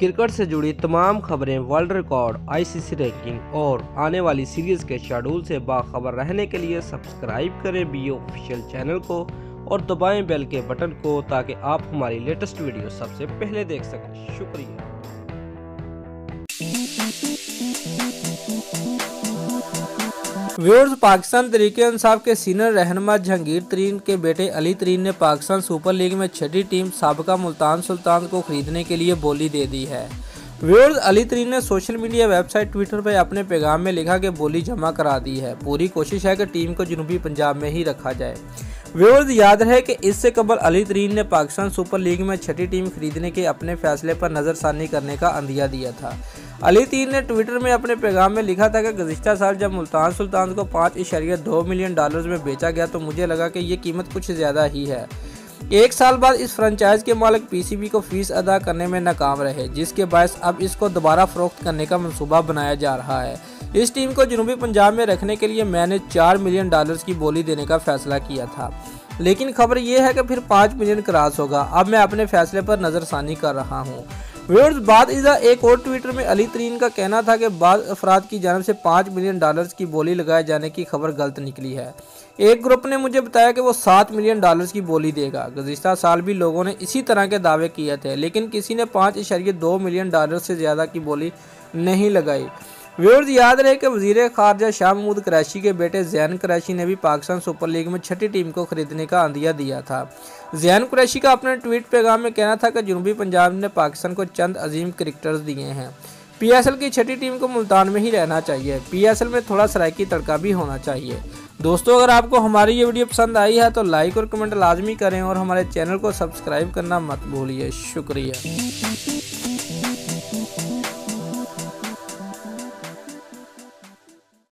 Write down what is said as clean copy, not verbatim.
Cricket से जुड़ी तमाम खबरें, वर्ल्ड रिकॉर्ड, आईसीसी रैंकिंग और आने वाली सीरीज के शेड्यूल से बाखबर रहने के लिए सब्सक्राइब करें बी ऑफिशियल चैनल को और दबाएं बेल के बटन को ताकि आप हमारी लेटेस्ट वीडियो सबसे पहले देख सकें। शुक्रिया। व्यूअर्स, पाकिस्तान तहरीक-ए-इंसाफ के सीनियर रहनुमा जहांगीर तरीन के बेटे अली तरीन ने पाकिस्तान सुपर लीग में छठी टीम साबिका मुल्तान सुल्तान को खरीदने के लिए बोली दे दी है। व्यूअर्स, अली तरीन ने सोशल मीडिया वेबसाइट ट्विटर पर अपने पैगाम में लिखा कि बोली जमा करा दी है। पूरी कोशिश है कि टीम को जनूबी पंजाब में ही रखा जाए। व्यूअर्स, याद रहे कि इससे कबल अली तरीन ने पाकिस्तान सुपर लीग में छठी टीम खरीदने के अपने फैसले पर नज़रसानी करने का अंदिया दिया था। अली तरीन ने ट्विटर में अपने पैगाम में लिखा था कि गुज़िश्ता साल जब मुल्तान सुल्तान को $5.2 मिलियन में बेचा गया तो मुझे लगा कि ये कीमत कुछ ज़्यादा ही है। एक साल बाद इस फ्रेंचाइज के मालिक पीसीबी को फीस अदा करने में नाकाम रहे, जिसके बायस अब इसको दोबारा फरोख्त करने का मंसूबा बनाया जा रहा है। इस टीम को जनूबी पंजाब में रखने के लिए मैंने $4 मिलियन की बोली देने का फैसला किया था, लेकिन खबर यह है कि फिर 5 मिलियन क्रॉस होगा। अब मैं अपने फैसले पर नज़रसानी कर रहा हूँ। व्यूअर्स, बाद इज़ा एक और ट्विटर में अली तरीन का कहना था कि बाद अफराद की जानब से $5 मिलियन की बोली लगाए जाने की खबर गलत निकली है। एक ग्रुप ने मुझे बताया कि वो $7 मिलियन की बोली देगा। गुज़िश्ता साल भी लोगों ने इसी तरह के दावे किए थे, लेकिन किसी ने $5.2 मिलियन से ज़्यादा की बोली नहीं लगाई। व्यूअर्स, याद रहे कि वज़ीर ख़ारजा शाह महमूद कुरैशी के बेटे ज़ैन कुरैशी ने भी पाकिस्तान सुपर लीग में छठी टीम को खरीदने का अंदिया दिया था। ज़ैन कुरैशी का अपने ट्वीट पैगाम में कहना था कि जनूबी पंजाब ने पाकिस्तान को चंद अजीम क्रिकेटर्स दिए हैं। पीएसएल की छठी टीम को मुल्तान में ही रहना चाहिए। पीएसएल में थोड़ा सराइकी तड़का भी होना चाहिए। दोस्तों, अगर आपको हमारी ये वीडियो पसंद आई है तो लाइक और कमेंट लाजमी करें और हमारे चैनल को सब्सक्राइब करना मत भूलिए। शुक्रिया।